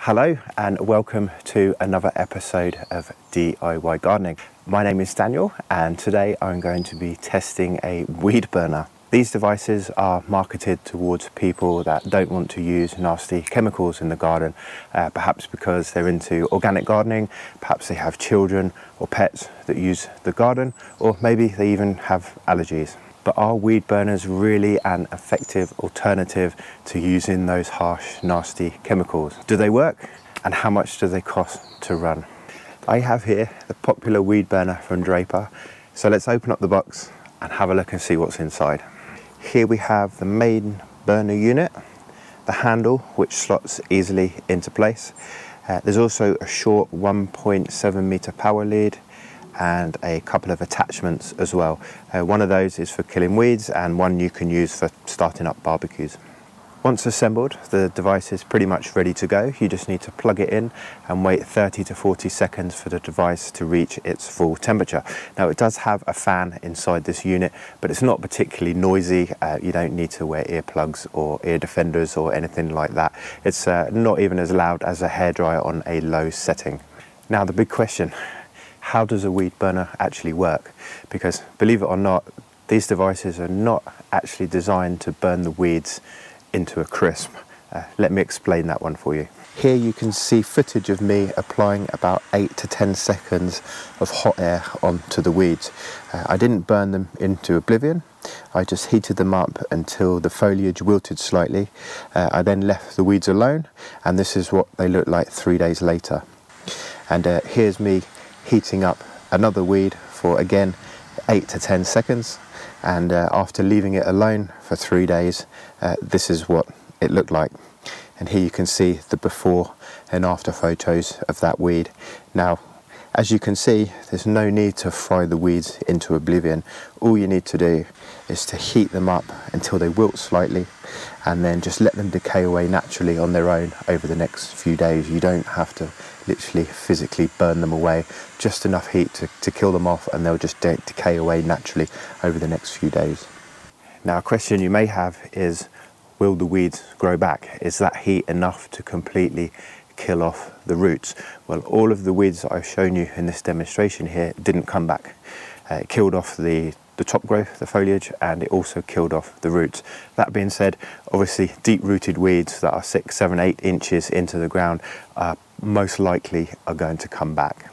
Hello and welcome to another episode of DIY Gardening. My name is Daniel and today I'm going to be testing a weed burner. These devices are marketed towards people that don't want to use nasty chemicals in the garden, perhaps because they're into organic gardening, perhaps they have children or pets that use the garden, or maybe they even have allergies. But are weed burners really an effective alternative to using those harsh, nasty chemicals? Do they work? And how much do they cost to run? I have here the popular weed burner from Draper. So let's open up the box and have a look and see what's inside. Here we have the main burner unit, the handle which slots easily into place. There's also a short 1.7 meter power lead and a couple of attachments as well. One of those is for killing weeds and one you can use for starting up barbecues. Once assembled, the device is pretty much ready to go. You just need to plug it in and wait 30 to 40 seconds for the device to reach its full temperature. Now it does have a fan inside this unit, but it's not particularly noisy. You don't need to wear earplugs or ear defenders or anything like that. It's not even as loud as a hairdryer on a low setting. Now the big question, how does a weed burner actually work? Because believe it or not, these devices are not actually designed to burn the weeds into a crisp. Let me explain that one for you. Here you can see footage of me applying about 8 to 10 seconds of hot air onto the weeds. I didn't burn them into oblivion. I just heated them up until the foliage wilted slightly. I then left the weeds alone, and this is what they look like 3 days later. And here's me heating up another weed for again 8 to 10 seconds, and after leaving it alone for 3 days, this is what it looked like. And here you can see the before and after photos of that weed. Now, as you can see, there's no need to fry the weeds into oblivion. All you need to do is to heat them up until they wilt slightly, and then just let them decay away naturally on their own over the next few days. You don't have to literally physically burn them away, just enough heat to kill them off, and they'll just decay away naturally over the next few days. Now, a question you may have is, will the weeds grow back? Is that heat enough to completely kill off the roots? Well, all of the weeds that I've shown you in this demonstration here didn't come back. It killed off the top growth, the foliage, and it also killed off the roots. That being said, obviously deep-rooted weeds that are 6, 7, 8 inches into the ground most likely are going to come back.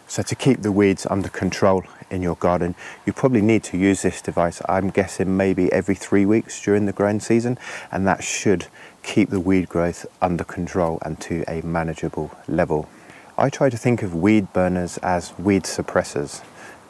So to keep the weeds under control in your garden, you probably need to use this device, I'm guessing maybe every 3 weeks during the growing season, and that should keep the weed growth under control and to a manageable level. I try to think of weed burners as weed suppressors,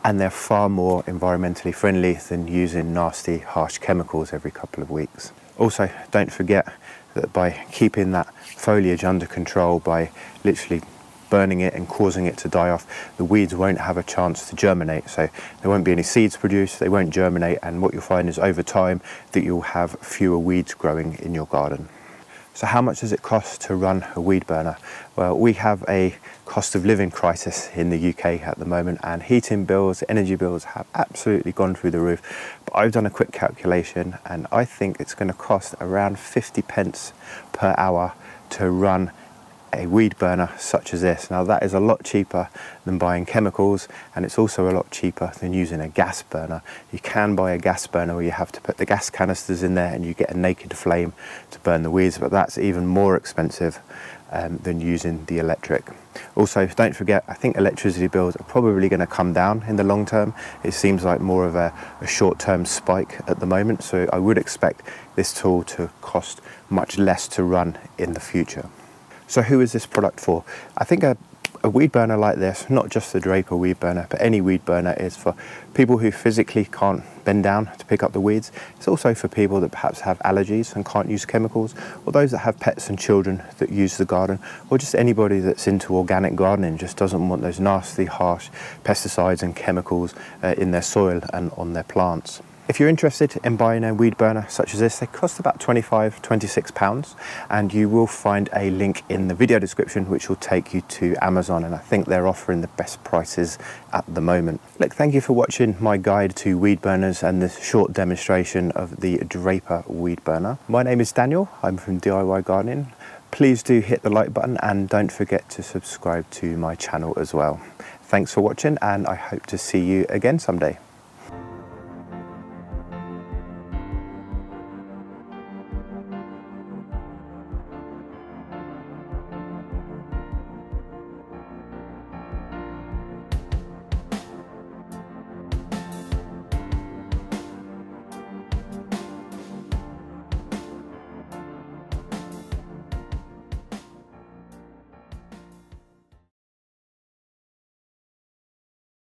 and they're far more environmentally friendly than using nasty, harsh chemicals every couple of weeks. Also, don't forget that by keeping that foliage under control, by literally burning it and causing it to die off, the weeds won't have a chance to germinate. So there won't be any seeds produced, they won't germinate, and what you'll find is over time that you'll have fewer weeds growing in your garden. So how much does it cost to run a weed burner? Well, we have a cost of living crisis in the UK at the moment, and heating bills, energy bills have absolutely gone through the roof. But I've done a quick calculation and I think it's going to cost around 50 pence per hour to run a weed burner such as this. Now that is a lot cheaper than buying chemicals, and it's also a lot cheaper than using a gas burner. You can buy a gas burner where you have to put the gas canisters in there and you get a naked flame to burn the weeds, but that's even more expensive than using the electric. Also, don't forget, I think electricity bills are probably going to come down in the long term. It seems like more of a short-term spike at the moment, so I would expect this tool to cost much less to run in the future. So who is this product for? I think a weed burner like this, not just the Draper weed burner, but any weed burner, is for people who physically can't bend down to pick up the weeds. It's also for people that perhaps have allergies and can't use chemicals, or those that have pets and children that use the garden, or just anybody that's into organic gardening, just doesn't want those nasty, harsh pesticides and chemicals in their soil and on their plants. If you're interested in buying a weed burner such as this, they cost about £25, £26, and you will find a link in the video description which will take you to Amazon, and I think they're offering the best prices at the moment. Look, thank you for watching my guide to weed burners and this short demonstration of the Draper weed burner. My name is Daniel, I'm from DIY Gardening. please do hit the like button and don't forget to subscribe to my channel as well. Thanks for watching, and I hope to see you again someday.